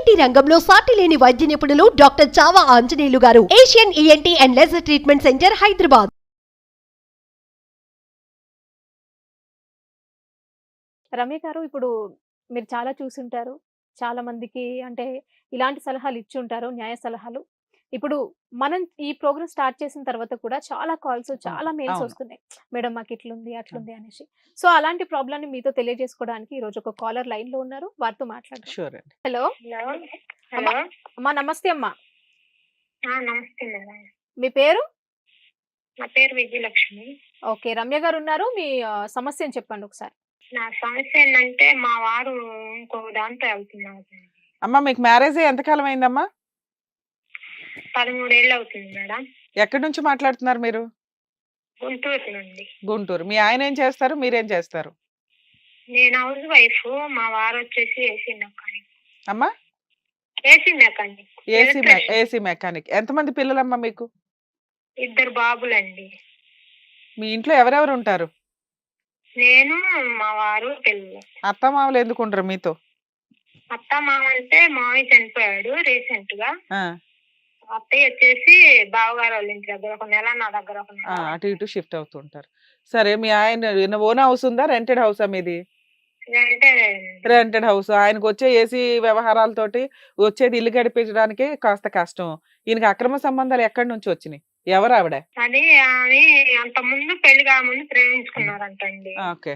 ENT రంగంలో సాటి లేని వైద్య నిపుణులు డాక్టర్ చావా ఆంజనేయులు గారు. Asian ENT and laser treatment centre, Hyderabad. Ramya గారు, ఇప్పుడు మీరు చాలా చూసుంటారు. చాలా మందికి అంటే ఇలాంటి సలహాలు ఇచ్చుంటారు, న్యాయ సలహాలు. ఇప్పుడు మనం ఈ ప్రోగ్రామ్ స్టార్ట్ చేసిన తర్వాత కూడా చాలా కాల్స్, చాలా మెయిల్స్ అవును. వస్తున్నాయి. మేడం మాకు ఇట్లుంది, అట్లుంది అనేసి. సో అలాంటి ప్రాబ్లమ్‌ని మీతో తెలియజేసుకోవడానికి ఈరోజు ఒక కాలర్ లైన్‌లో ఉన్నారు. వారితో మాట్లాడదాం. షూర్ అండి. హలో. హలో అమ్మా. హలో అమ్మా నమస్తే అమ్మా. నమస్తే మేడం. మీ పేరు? నా పేరు విజయలక్ష్మి. ఓకే, రమ్య గారు ఉన్నారు. మీ సమస్యను చెప్పండి ఒకసారి. నా సమస్య ఏంటంటే మా వారు ఇంకో దాంతో వెళ్తున్నారు. అమ్మా మీకు మ్యారేజ్ అయ్యి ఎంతకాలం అయిందమ్మా? 13 ఏళ్ళు అవుతుంది మేడం. ఎక్కడి నుంచి మాట్లాడుతున్నారు మీరు? గుంటూరు నుండి. గుంటూరు. మీ ఆయన ఏం చేస్తారు, మీరేం చేస్తారు? నేను హౌస్ వైఫ్, మా వారు వచ్చేసి ఏసీ మెకానిక్. అమ్మా ఏసీ మెకానిక్. AC mechanic. ఎంతమంది పిల్లలమ్మా మీకు? 2 బాబులండి. మీ ఇంట్లో ఎవరెవరు ఉంటారు? నేను, మా వారు, పిల్లలు. అత్త మామలు ఎందుకు ఉండరు మీతో? అత్త మామ అంటే మామయ్య చనిపోయాడు రీసెంట్ గా. ఆ, అత్తయ్య వచ్చేసి బావగారు వాళ్ళ ఇంటి దగ్గర 1 నెల, నా దగ్గర 1 ఆ, నెల. అటు ఇటు షిఫ్ట్ అవుతుంటారు. సరే, మీ ఆయన ఓన్ హౌస్ ఉందా, రెంటెడ్ హౌసా మీది? అంటే రెంటెడ్ హౌస్. ఆయనకు వచ్చే ఏసీ వ్యవహారాలతోటి వచ్చేది ఇల్లు గడిపించడానికి కాస్త కష్టం. ఈయనకి అక్రమ సంబంధాలు ఎక్కడి నుంచి వచ్చినాయి? ఎవరు ఆవిడ? అది ఆమె అంత ముందు పెళ్లి కాకముందు ప్రేమించుకున్నారంటండి. ఓకే.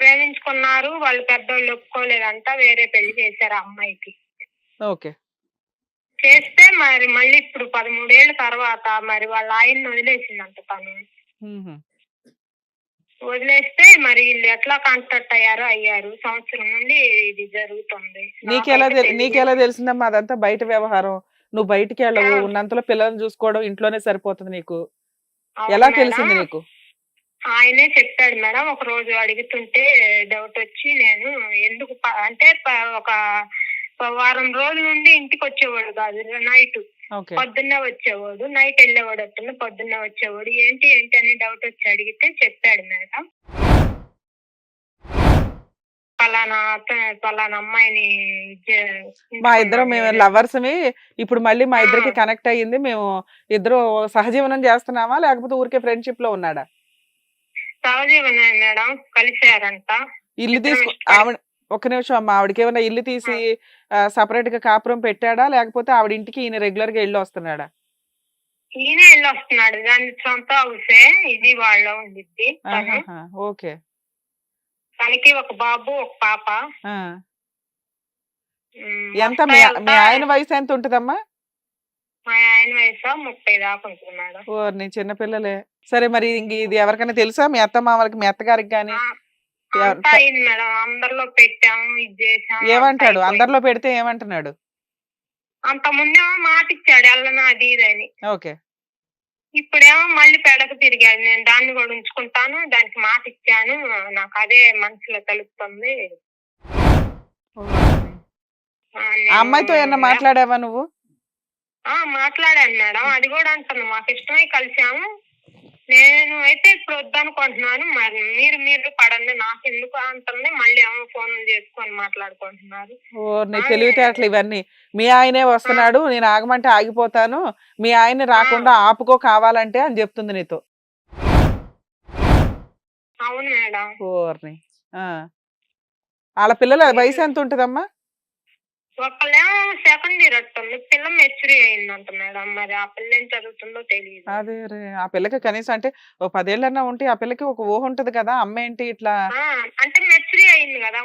ప్రేమించుకున్నారు, వాళ్ళు పెద్దోళ్ళు ఒప్పుకోలేదంట, వేరే పెళ్లి చేశారు ఆ అమ్మాయికి. ఓకే. చేస్తే మరి మళ్ళీ ఇప్పుడు 13 ఏళ్ల తర్వాత మరి వాళ్ళ ఆయన్ని వదిలేసిందంట తను. వదిలేస్తే మరి వీళ్ళు ఎట్లా కాంటాక్ట్ అయ్యారు. సంవత్సరం నుండి ఇది జరుగుతుంది. నీకెలా తెలిసిందమ్మా అదంతా బయట వ్యవహారం? నువ్వు బయటికి వెళ్ళవు, ఉన్నంతలో పిల్లల్ని చూసుకోవడం ఇంట్లోనే సరిపోతుంది నీకు. ఎలా తెలిసింది నీకు? ఆయనే చెప్పాడు మేడం. ఒక రోజు అడుగుతుంటే డౌట్ వచ్చి నేను ఎందుకు అంటే ఒక వారం రోజుల నుండి ఇంటికి వచ్చేవాడు కాదు. నైట్ పొద్దున్నే వచ్చేవాడు, నైట్ వెళ్ళేవాడు, అట్లా పొద్దున్నే వచ్చేవాడు. ఏంటి అని డౌట్ వచ్చి అడిగితే చెప్పాడు మేడం, పలానా అమ్మాయిని. మా ఇద్దరం మేము లవర్స్ ఇప్పుడు మళ్ళీ మా ఇద్దరికి కనెక్ట్ అయ్యింది. మేము ఇద్దరు సహజీవనం చేస్తున్నామా లేకపోతే ఊరికే ఫ్రెండ్షిప్ లో ఉన్నాడా? సహజీవనం మేడం, కలిశారంట. ఇల్లు ఆవిడ ఒక్క నిమిషం అమ్మా, ఆవిడకి ఏమైనా ఇల్లు తీసి సపరేట్ గా కాపురం పెట్టాడా లేకపోతే ఆవిడ ఇంటికి ఈయన రెగ్యులర్ గా వెళ్ళి వస్తున్నాడా? ఈయనే వెళ్ళి వస్తున్నాడు. దాని సొంత హౌసే, ఇది వాళ్ళ ఉండిద్ది. ఓకే. తనకి ఒక బాబు, ఒక పాప. ఎంత మీ ఆయన వయసు ఎంత ఉంటదమ్మా? మా ఆయన వయసు 30 దాకా ఉంటుంది మేడం. ఓ, నీ చిన్నపిల్లలే. సరే, మరి ఇది ఎవరికైనా తెలుసా? మీ అత్త మామలకి, మీ అత్తగారికి గాని? మేడం అందరిలో పెట్టాము, ఇది చేసాము. ఏమంటాడు? అందరిలో పెడితే ఏమంటున్నాడు? అంత ముందేమో మాట ఇచ్చాడు వెళ్ళను అది ఇదని. ఓకే. ఇప్పుడేమో మళ్ళీ పెడకు తిరిగాడు. నేను దాన్ని కూడా ఉంచుకుంటాను, దానికి మాట ఇచ్చాను, నాకు అదే మనసులో తెలుస్తుంది. ఆ అమ్మాయితో ఏమన్నా మాట్లాడావా నువ్వు? మాట్లాడాను మేడం. అది కూడా అంటాను, మాకు ఇష్టమై కలిసాము. నేను అయితే ఇప్పుడు వద్దనుకుంటున్నాను. మరి మీరు పడండి, నాకు ఎందుకు అంటుంది. మళ్ళీ ఏమో ఫోన్లు చేసుకొని మాట్లాడుకుంటున్నారు. నీ తెలివితేటలు ఇవన్నీ. మీ ఆయనే వస్తున్నాడు, నేను ఆగమంటే ఆగిపోతాను, మీ ఆయన రాకుండా ఆపుకో కావాలంటే అని చెప్తుంది నీతో. అవును మేడం. ఓర్ని. వాళ్ళ పిల్లల వయసు ఎంత ఉంటదమ్మా? ఒకళ్ళేమో 2nd ఇయర్ అట్టుంది, పిల్ల మెచ్యూరి అయిందంట మేడం. మరి ఆ పిల్ల ఏం చదువుతుందో తెలియదు. అదే రే, ఆ పిల్లకి కనీసం అంటే ఓ 10 ఏళ్ళన్నా ఉంటే ఆ పిల్లకి ఒక ఊహ ఉంటది కదా, అమ్మ ఏంటి ఇట్లా అంటే మెచ్యూరి అయింది కదా.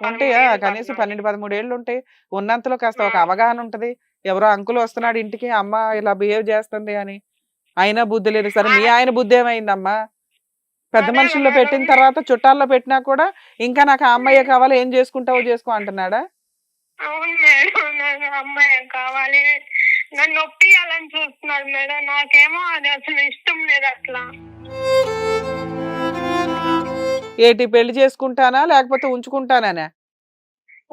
ఉంటాయా? కనీసం 12-13 ఏళ్ళు ఉంటాయి. ఉన్నంతలో కాస్త ఒక అవగాహన ఉంటది. ఎవరో అంకుల్ వస్తున్నాడు ఇంటికి, అమ్మ ఇలా బిహేవ్ చేస్తుంది అని. అయినా బుద్ధి లేదు. సరే, మీ ఆయన బుద్ధి ఏమైందమ్మా? పెద్ద మనుషుల్లో పెట్టిన తర్వాత చుట్టాల్లో పెట్టినా కూడా ఇంకా నాకు ఆ అమ్మాయే కావాలి, ఏం చేసుకుంటావో చేసుకో అంటున్నాడా? అవును మేడం, నాకు అమ్మాయి కావాలి, నన్ను ఒప్పియాలని చూస్తున్నాడు మేడం. నాకేమో అది అసలు ఇష్టం లేదు. అట్లా ఏంటి, పెళ్లి చేసుకుంటానా లేకపోతే ఉంచుకుంటానా?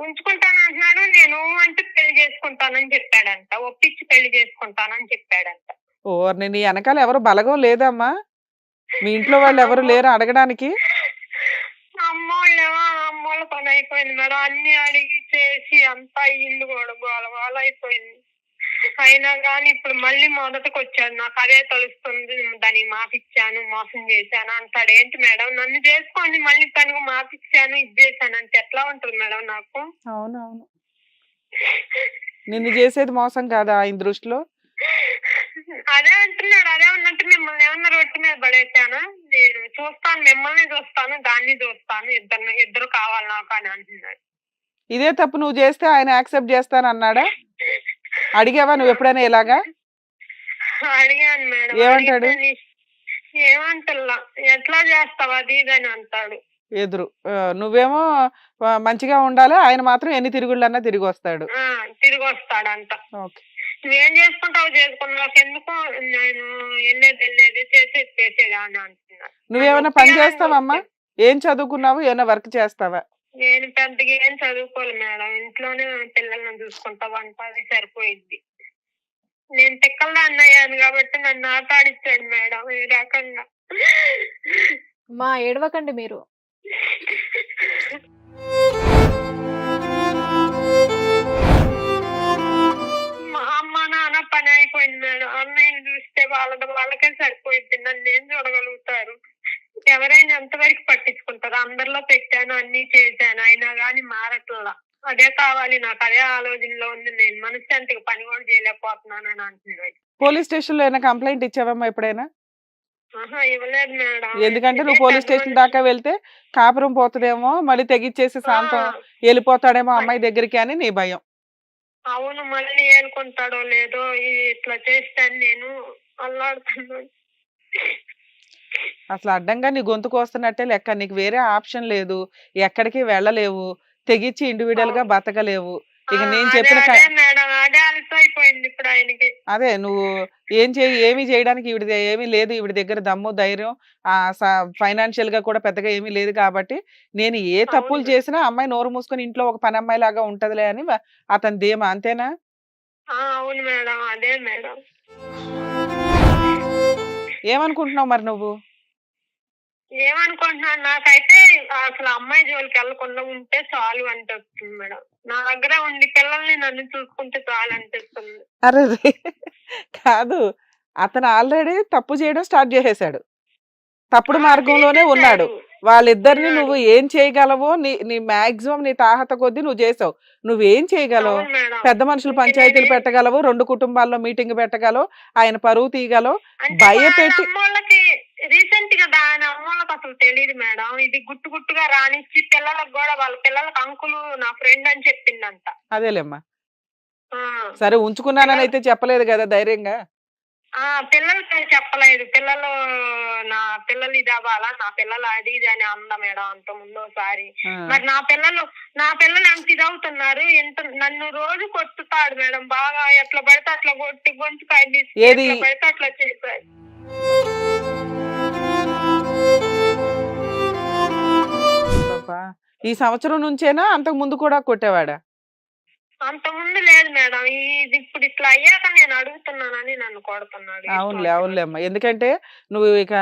ఉంచుకుంటాను అంటున్నాడు. నేను అంటే పెళ్లి చేసుకుంటానని చెప్పాడంట, ఒప్పించి పెళ్లి చేసుకుంటానని చెప్పాడంట. నీ వెనకాల ఎవరు బలగం లేదమ్మా? మీ ఇంట్లో వాళ్ళు ఎవరు లేరు అడగడానికి? అమ్మోళ్ళేమో అమ్మోళ్ళ పని అయిపోయింది మేడం. అన్ని అడిగి చేసి అంతా అయ్యింది కూడా, గోల గోల అయిపోయింది. అయినా కానీ ఇప్పుడు మళ్ళీ మొదటికి వచ్చాడు. నాకు అదే తెలుస్తుంది, దానికి మాపిచ్చాను, మోసం చేశాను అంటాడు. ఏంటి మేడం, నన్ను చేసుకోండి, మళ్ళీ తనకు మాపిచ్చాను, ఇది చేశాను అంటే ఎట్లా ఉంటుంది మేడం నాకు? అవునవును, నిన్ను చేసేది మోసం కాదా ఆయన దృష్టిలో? అదే అంటున్నాడు. అదే ఉన్నట్టు మిమ్మల్ని ఏమన్నా రొట్టె మీద పడేసానా? నేను చూస్తాను, మిమ్మల్ని చూస్తాను, దాన్ని చూస్తాను, ఇద్దరు కావాలి నాకు అని అంటున్నాడు. ఇదే తప్పు నువ్వు చేస్తే ఆయన యాక్సెప్ట్ చేస్తాను అన్నాడా? అడిగావా నువ్వు ఎప్పుడైనా ఇలాగా? అడిగాను మేడం. ఏమంటాడు? ఏమంటల్లా, ఎట్లా చేస్తావు అది ఇది అని అంటాడు. ఎదురు నువ్వేమో మంచిగా ఉండాలి, ఆయన మాత్రం ఎన్ని తిరుగుళ్ళన్నా తిరిగి వస్తాడు. తిరిగి వస్తాడంట. ఓకే, నువ్వేం చేసుకుంటావు చేసుకున్నావు, ఎందుకు నేను వెళ్ళేది చేసేది అని అంటున్నా. నువ్వేమైనా పని చేస్తావమ్మా? ఏం చదువుకున్నావు? ఏమైనా వర్క్ చేస్తావా? నేను పెద్దగా ఏం చదువుకోవాలి మేడం, ఇంట్లోనే పిల్లల్ని చూసుకుంటా, వంట అది సరిపోయింది. నేను తిక్కల్లా అన్నయ్యాను కాబట్టి నన్ను ఆట ఆడిచ్చాడు మేడం ఈ రకంగా. మా ఏడవకండి మీరు. మా అమ్మ నాన్న పని అయిపోయింది మేడం. అన్నయ్యని చూస్తే వాళ్ళకే సరిపోయింది, నన్ను ఏం చూడగలుగుతారు? ఎవరైనా ఎంతవరకు పట్టించుకుంటారు? అందరిలో పెట్టాను, అన్ని చేశాను, అయినా గాని మారట్లా. అదే కావాలి నాకు, అదే ఆలోచనలో ఉంది. నేను మనశ్శాంతికి పని కూడా చేయలేకపోతున్నాను అని అంటున్నాడు. పోలీస్ స్టేషన్ లో ఏమైనా కంప్లైంట్ ఇచ్చావమ్మా ఎప్పుడైనా? ఇవ్వలేదు మేడం. ఎందుకంటే నువ్వు పోలీస్ స్టేషన్ దాకా వెళ్తే కాపురం పోతుందేమో, మళ్ళీ తెగిచ్చేసి శాంతం వెళ్ళిపోతాడేమో అమ్మాయి దగ్గరికి అని నీ భయం. అవును, మళ్ళీ ఏలుకుంటాడో లేదో, ఇట్లా చేస్తాను నేను అల్లాడుతున్నాను. అసలు అడ్డంగా నీ గొంతుకు వస్తున్నట్టే లెక్క, నీకు వేరే ఆప్షన్ లేదు, ఎక్కడికి వెళ్ళలేవు, తెగిచ్చి ఇండివిడువల్ గా బతకలేవు. ఇక నేను చెప్పిన మేడం అదే అలసైపోయింది ఇప్పుడు ఆయనకి. అదే నువ్వు ఏమి చేయడానికి ఈవిడ ఏమీ లేదు, ఈవిడ దగ్గర దమ్ము ధైర్యం ఫైనాన్షియల్ గా కూడా పెద్దగా ఏమీ లేదు కాబట్టి నేను ఏ తప్పులు చేసినా అమ్మాయి నోరు మూసుకొని ఇంట్లో ఒక పని అమ్మాయి లాగా ఉంటదిలే అని అతని ధీమా, అంతేనా? అవును మేడం, అదే మేడం. ఏమనుకుంటున్నావు మరి నువ్వు? ఏమనుకుంటున్నాను, నాకైతే అసలు అమ్మాయి జోలికి వెళ్లకుండా ఉంటే చాలు అనిపిస్తుంది మేడం. నా దగ్గర ఉండి పిల్లల్ని నన్ను చూసుకుంటే చాలు అనిపిస్తుంది. అరే కాదు, అతను ఆల్రెడీ తప్పు చేయడం స్టార్ట్ చేసేసాడు, తప్పుడు మార్గంలోనే ఉన్నాడు. వాళ్ళిద్దరిని నువ్వు ఏం చేయగలవో నీ మాక్సిమం నీ తాహత కొద్దీ నువ్వు చేసావు. నువ్వేం చేయగలవు? పెద్ద మనుషులు పంచాయతీలు పెట్టగలవు, 2 కుటుంబాల్లో మీటింగ్ పెట్టగలవు, ఆయన పరువు తీయగలవు, భయపెట్టి. రీసెంట్ గా దాని అమ్మోళ్ళకి అసలు తెలియదు మేడం. ఇది గుట్టుగా రానిచ్చి పిల్లలకు కూడా, వాళ్ళ పిల్లలకు అంకులు నా ఫ్రెండ్ అని చెప్పిందంట. అదేలేమ్మా, సరే ఉంచుకున్నానని అయితే చెప్పలేదు కదా ధైర్యంగా? పిల్లలకి చెప్పలేదు. నా పిల్లలు ఇది అవ్వాలా, నా పిల్లలు అది ఇది అని అందా మేడం అంత ముందోసారి. మరి నా పిల్లలు అంత ఇది అవుతున్నారు. నన్ను రోజు కొట్టుతాడు మేడం బాగా, ఎట్లా పడితే అట్లా కొట్టి గొంతుకాయ ఎట్లా పడితే అట్లా చేశాడు. ఈ సంవత్సరం నుంచేనా అంతకు ముందు కూడా కొట్టేవాడా? అంత ముందు లేదు మేడం, ఇది ఇప్పుడు ఇట్లా అయ్యాక నేను అడుగుతున్నానని నన్ను కొడుతున్నాడు. అవునులేమ్మా, ఎందుకంటే నువ్వు ఇక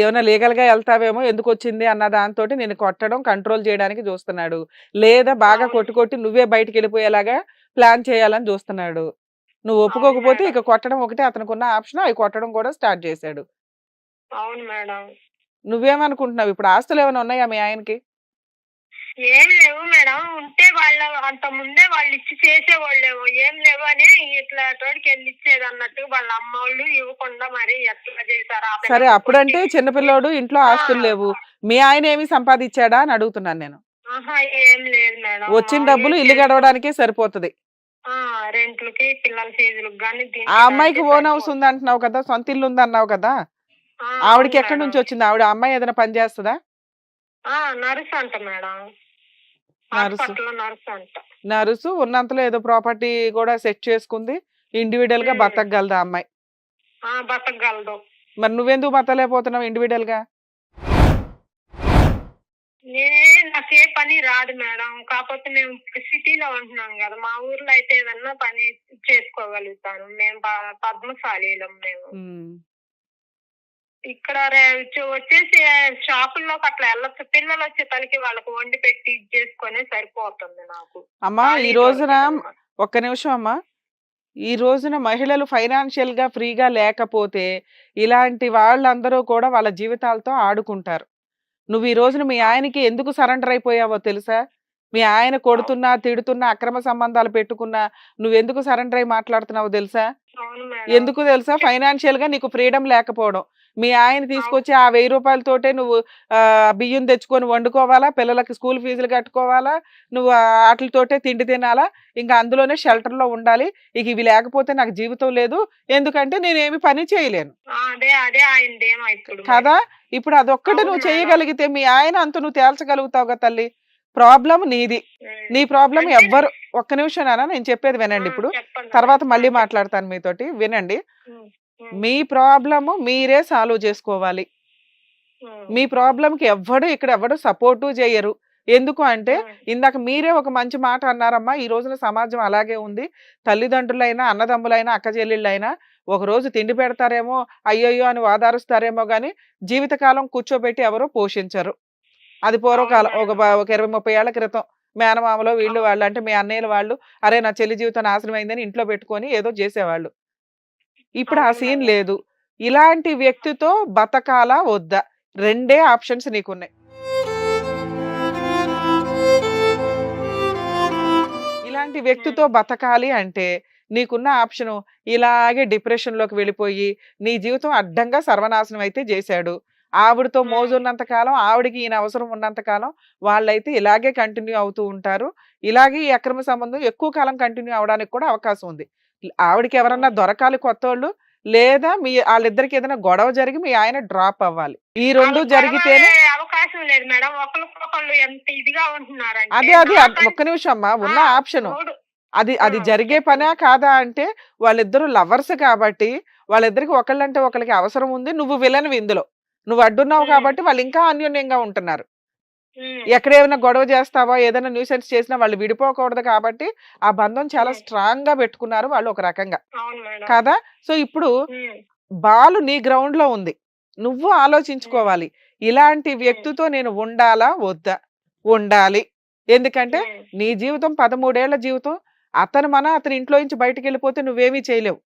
ఏమైనా లీగల్ గా వెళ్తావేమో, ఎందుకు వచ్చింది అన్న దాంతో నేను కొట్టడం కంట్రోల్ చేయడానికి చూస్తున్నాడు, లేదా బాగా కొట్టి నువ్వే బయటికి వెళ్ళిపోయేలాగా ప్లాన్ చేయాలని చూస్తున్నాడు. నువ్వు ఒప్పుకోకపోతే ఇక కొట్టడం ఒకటే అతనికి ఉన్న ఆప్షన్, అవి కొట్టడం కూడా స్టార్ట్ చేశాడు. అవును మేడం. నువ్వేమనుకుంటున్నావు ఇప్పుడు? ఆస్తులు ఏమైనా ఉన్నాయా మీ ఆయనకి? ఏం లేవు మేడం, ఉంటే వాళ్ళు అంత ముందే వాళ్ళు ఇచ్చి చేసేవాళ్ళేమో, ఏం లేవు అని ఇట్లా తోడికి వెళ్ళి ఇచ్చేది అన్నట్టు వాళ్ళ అమ్మ వాళ్ళు ఇవ్వకుండా మరి ఎట్లా చేశారు? సరే, అప్పుడంటే చిన్నపిల్లోడు, ఇంట్లో ఆస్తులు లేవు, మీ ఆయన ఏమి సంపాదించాడా అని అడుగుతున్నాను నేను. ఏం లేదు మేడం, వచ్చిన డబ్బులు ఇల్లు గడవడానికే సరిపోతుంది. రెంట్లకి పిల్లల ఫీజులకు కానీ. ఆ అమ్మాయికి ఓన్ హౌస్ ఉంది అంటున్నావు కదా, సొంత ఇల్లు ఉంది అన్నావు కదా, ఆవిడకి ఎక్కడి నుంచి వచ్చింది? ఆవిడ అమ్మాయి ఏదైనా పని చేస్తుందా? నర్సు అంట మేడం, నర్సు. ఉన్నంతలో ఏదో ప్రాపర్టీ కూడా సెట్ చేసుకుంది, ఇండివిడువల్ గా బతకగలదా అమ్మాయి? బతకగలదు. మరి నువ్వెందుకు బతకలేకపోతున్నావు ఇండివిడువల్ గా? నాకే పని రాదు మేడం, కాకపోతే మేము సిటీలో ఉంటున్నాం కదా, మా ఊర్లో అయితే ఏదన్నా పని చేసుకోగలుగుతాను. మేము పద్మశాలీలం. మేము ఇక్కడ వచ్చేసి షాపుల్లోకి అట్లా వెళ్ళొచ్చు, పిల్లలు వచ్చే తలకి వాళ్ళకి వండి పెట్టి ఇది చేసుకొని సరిపోతుంది నాకు. అమ్మా ఈ ఖాళీ రోజున దొరకదమ్మా. ఒక్క నిమిషం అమ్మా, ఈ రోజున మహిళలు ఫైనాన్షియల్ గా ఫ్రీగా లేకపోతే ఇలాంటి వాళ్ళందరూ కూడా వాళ్ళ జీవితాలతో ఆడుకుంటారు. నువ్వు ఈ రోజున మీ ఆయనకి ఎందుకు సరెండర్ అయిపోయావో తెలుసా? మీ ఆయన కొడుతున్నా తిడుతున్నా అక్రమ సంబంధాలు పెట్టుకున్నా నువ్వెందుకు సరెండర్ అయి మాట్లాడుతున్నావో తెలుసా? అవును మేడం. ఎందుకు తెలుసా? ఫైనాన్షియల్ గా నీకు ఫ్రీడమ్ లేకపోవడం. మీ ఆయన తీసుకొచ్చి ఆ 1000 రూపాయలతోటే నువ్వు బియ్యం తెచ్చుకొని వండుకోవాలా, పిల్లలకి స్కూల్ ఫీజులు కట్టుకోవాలా, నువ్వు వాటితోటే తిండి తినాలా, ఇంకా అందులోనే షెల్టర్ లో ఉండాలి. ఇక ఇవి లేకపోతే నాకు జీవితం లేదు, ఎందుకంటే నేనేమి పని చేయలేను అదే అదే ఆయనదేమో ఇప్పుడు మరి. కదా. ఇప్పుడు అదొక్కటి అవును నువ్వు మేడం. చేయగలిగితే మీ ఆయన అంత నువ్వు తేల్చగలుగుతావు కదా తల్లి. ప్రాబ్లం నీది, నీ ప్రాబ్లం అంటే ఎవ్వరు. ఒక్క నిమిషం నాన్న, నేను చెప్పేది వినండి ఇప్పుడు, చెప్పండి. తర్వాత మళ్ళీ మాట్లాడతాను మీతోటి, వినండి. ఉమ్, ఉమ్, మీ ప్రాబ్లము మీరే సాల్వ్ చేసుకోవాలి. ఉమ్, మీ ప్రాబ్లంకి ఎవ్వడు సపోర్టు చేయరు. ఎందుకు అంటే ఇందాక మీరే ఒక మంచి మాట అన్నారమ్మా, ఈ రోజున సమాజం అలాగే ఉంది. తల్లిదండ్రులైనా అన్నదమ్ములైనా అక్క చెల్లెళ్ళైనా ఒక రోజు తిండి పెడతారేమో అయ్యయ్యో అని వాదారుస్తారేమో గాని జీవితకాలం కూర్చోబెట్టి ఎవరో పోషించరు. అది పూర్వకాలం ఒక 20-30 ఏళ్ల క్రితం మేనమామలో వీళ్ళు వాళ్ళు అంటే మీ అన్నయ్యల వాళ్ళు అరే నా చెల్లి జీవితం నాశనం అయిందని ఇంట్లో పెట్టుకొని ఏదో చేసేవాళ్ళు. ఇప్పుడు ఆ సీన్ లేదు. ఇలాంటి వ్యక్తితో బతకాలా వద్దా, రెండే ఆప్షన్స్ నీకున్నాయి. ఇలాంటి వ్యక్తితో బతకాలి అంటే నీకున్న ఆప్షను ఇలాగే డిప్రెషన్ లోకి వెళ్ళిపోయి నీ జీవితం అడ్డంగా సర్వనాశనం అయితే చేశాడు. ఆవిడతో మోజున్నంత కాలం, ఆవిడకి ఈయన అవసరం ఉన్నంత కాలం వాళ్ళైతే ఇలాగే కంటిన్యూ అవుతూ ఉంటారు. ఇలాగే ఈ అక్రమ సంబంధం ఎక్కువ కాలం కంటిన్యూ అవడానికి కూడా అవకాశం ఉంది. ఆవిడకి ఎవరన్నా దొరకాలి కొత్తోళ్ళు, లేదా మీ వాళ్ళిద్దరికి ఏదైనా గొడవ జరిగి మీ ఆయన డ్రాప్ అవ్వాలి. ఈ రెండు వాళ్ళకి జరిగితేనే గొడవలే అవకాశం లేదు మేడం. ఒకరికొకళ్ళు ఎంత ఇదిగా ఉంటున్నారంటే అది నాకంటే- ఒక్క నిమిషం అమ్మా, ఉన్న ఆ, ఆప్షన్ తోడు. అది జరిగే పనా కాదా అంటే వాళ్ళిద్దరు లవర్స్ కాబట్టి వాళ్ళిద్దరికి ఒకళ్ళంటే ఒకళ్ళకి అవసరం ఉంది. నువ్వు విలన్వి ఇందులో, నువ్వు అడ్డున్నావు కాబట్టి వాళ్ళు ఇంకా అన్యోన్యంగా ఉంటున్నారు. ఉమ్, ఎక్కడ ఏమైనా గొడవ చేస్తావా, ఏదైనా న్యూసెన్స్ చేసినా వాళ్ళు విడిపోకూడదు కాబట్టి ఆ బంధం చాలా స్ట్రాంగ్ గా పెట్టుకున్నారు వాళ్ళు ఒక రకంగా, అవును మేడం. కదా. సో ఇప్పుడు ఉమ్, బాలు నీ గ్రౌండ్ లో ఉంది, నువ్వు ఆలోచించుకోవాలి ఇలాంటి వ్యక్తితో నేను ఉండాలా వద్దా. ఉండాలి, ఎందుకంటే ఉమ్, నీ జీవితం 13 ఏళ్ల జీవితం. అతని ఇంట్లో నుంచి బయటకు వెళ్ళిపోతే నువ్వేమీ చేయలేవు,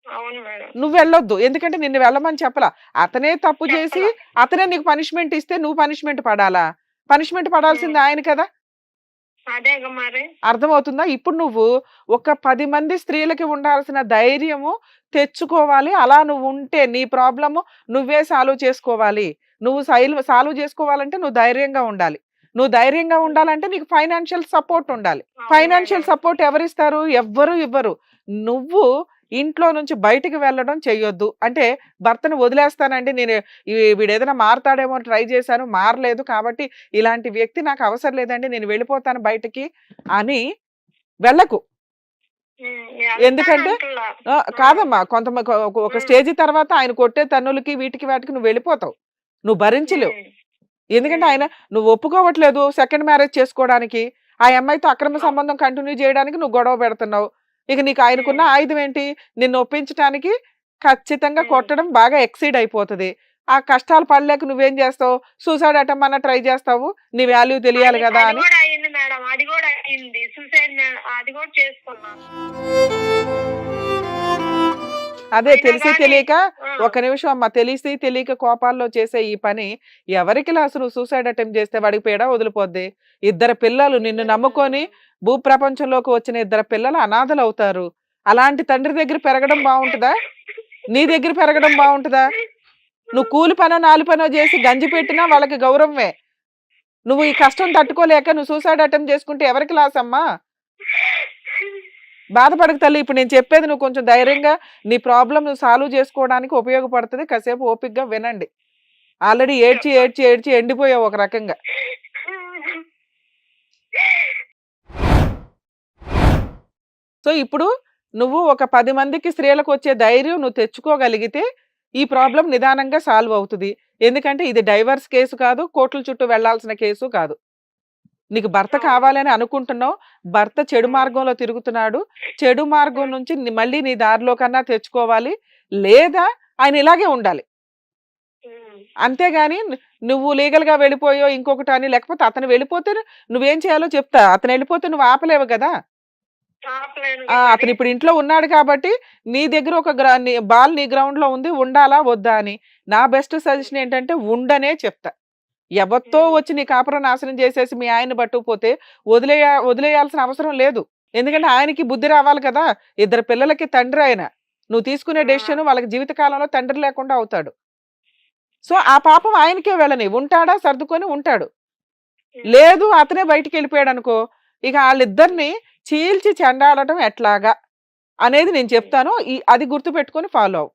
అవును మేడం. నువ్వు వెళ్ళొద్దు. ఎందుకంటే నిన్ను వెళ్ళమని చెప్పలా, అతనే తప్పు చేసి అతనే నీకు పనిష్మెంట్ ఇస్తే నువ్వు పనిష్మెంట్ పడాలా? పనిష్మెంట్ పడాల్సింది ఆయన కదా. అదేగా మరి. అర్థమవుతుందా? ఇప్పుడు నువ్వు ఒక 10 మంది స్త్రీలకి ఉండాల్సిన ధైర్యము తెచ్చుకోవాలి. అలా నువ్వు ఉంటే నీ ప్రాబ్లము నువ్వే సాల్వ్ చేసుకోవాలి. నువ్వు సాల్వ్ చేసుకోవాలంటే నువ్వు ధైర్యంగా ఉండాలి. నువ్వు ధైర్యంగా ఉండాలంటే నీకు ఫైనాన్షియల్ సపోర్ట్ ఉండాలి. ఫైనాన్షియల్ సపోర్ట్ ఎవరిస్తారు? ఎవ్వరు ఇవ్వరు. నువ్వు ఇంట్లో నుంచి బయటికి వెళ్ళడం చెయ్యొద్దు. అంటే భర్తను వదిలేస్తానండి, నేను వీడు ఏదైనా మారతాడేమో ట్రై చేశాను, మారలేదు, కాబట్టి ఇలాంటి వ్యక్తి నాకు అవసరం లేదండి, నేను వెళ్ళిపోతాను బయటికి అని వెళ్ళకు. ఎందుకంటే కాదమ్మా, ఒక స్టేజ్ తర్వాత ఆయన కొట్టే తన్నులకి వీటికి వాటికి నువ్వు వెళ్ళిపోతావు, నువ్వు భరించలేవు. ఎందుకంటే ఆయన నువ్వు ఒప్పుకోవట్లేదు సెకండ్ మ్యారేజ్ చేసుకోవడానికి, ఆ అమ్మాయితో అక్రమ సంబంధం కంటిన్యూ చేయడానికి నువ్వు గొడవ పెడుతున్నావు. ఇక నీకు ఆయనకున్న ఆయుధం ఏంటి? నిన్ను ఒప్పించడానికి ఖచ్చితంగా కొట్టడం, బాగా ఎక్సీడ్ అయిపోతుంది. ఆ కష్టాలు పడలేక నువ్వేం చేస్తావు? సూసైడ్ అటెంప్ట్ అన్న ట్రై చేస్తావు, నీ వాల్యూ తెలియాలి కదా అని. మేడం అది కూడా అయింది, సూసైడ్ అది కూడా చేసుకున్నాను. అదే తెలిసి తెలియక, ఒక నిమిషం అమ్మ, తెలిసి తెలియక కోపాల్లో చేసే ఈ పని ఎవరికి అసలు సూసైడ్ అటెంప్ట్ చేస్తే వాడికి పేడ వదిలిపోద్ది. 2 పిల్లలు నిన్ను నమ్ముకొని భూప్రపంచంలోకి వచ్చిన 2 పిల్లలు అనాథలు అవుతారు. అలాంటి తండ్రి దగ్గర పెరగడం బాగుంటుందా? నీ దగ్గర పెరగడం బాగుంటుందా? నువ్వు కూలి పనో 4 పనో చేసి గంజి పెట్టినా వాళ్ళకి గౌరవమే. నువ్వు ఈ కష్టం తట్టుకోలేక నువ్వు సూసైడ్ అటెంప్ట్ చేసుకుంటే ఎవరికి లాస్ అమ్మా? బాధపడక తల్లి, ఇప్పుడు నేను చెప్పేది నువ్వు కొంచెం ధైర్యంగా నీ ప్రాబ్లం నువ్వు సాల్వ్ చేసుకోవడానికి ఉపయోగపడుతుంది. కాసేపు ఓపికగా వినండి. ఆల్రెడీ ఏడ్చి ఏడ్చి ఏడ్చి ఎండిపోయావు ఒక రకంగా. సో ఇప్పుడు నువ్వు ఒక 10 మందికి స్త్రీలకు వచ్చే ధైర్యం నువ్వు తెచ్చుకోగలిగితే ఈ ప్రాబ్లం నిదానంగా సాల్వ్ అవుతుంది. ఎందుకంటే ఇది డైవర్స్ కేసు కాదు, కోర్టుల చుట్టూ వెళ్లాల్సిన కేసు కాదు. నీకు భర్త కావాలని అనుకుంటున్నావు, భర్త చెడు మార్గంలో తిరుగుతున్నాడు, చెడు మార్గం నుంచి మళ్ళీ నీ దారిలో కన్నా తెచ్చుకోవాలి, లేదా ఆయన ఇలాగే ఉండాలి. అంతేగాని నువ్వు లీగల్ గా వెళ్ళిపోయో ఇంకొకటి అని, లేకపోతే అతను వెళ్ళిపోతే నువ్వేం చేయాలో చెప్తా, అతను వెళ్ళిపోతే నువ్వు ఆపలేవు కదా. ఆపలేను అతను ఇప్పుడు ఇంట్లో ఉన్నాడు కాబట్టి నీ దగ్గర ఒక బాల్ నీ గ్రౌండ్ లో ఉంది, ఉండాలా వద్దా అని. నా బెస్ట్ సజెషన్ ఏంటంటే ఉండనే చెప్తా. ఎవరితో వచ్చి నీ కాపురం నాశనం చేసేసి మీ ఆయన పట్టుకుపోతే వదిలేయాల్సిన అవసరం లేదు. ఎందుకంటే ఆయనకి బుద్ధి రావాలి కదా, 2 పిల్లలకి తండ్రి ఆయన. నువ్వు తీసుకునే డెసిషన్ వాళ్ళకి జీవితకాలంలో తండ్రి లేకుండా అవుతాడు. సో ఆ పాపం ఆయనకే వెళ్ళని, ఉంటాడా సర్దుకొని ఉంటాడు. లేదు అతనే బయటికి వెళ్ళిపోయాడు అనుకో, ఇక వాళ్ళిద్దరిని చీల్చి చెండాడటం ఎట్లాగా అనేది నేను చెప్తాను. అది గుర్తు పెట్టుకొని ఫాలో అవ్వు.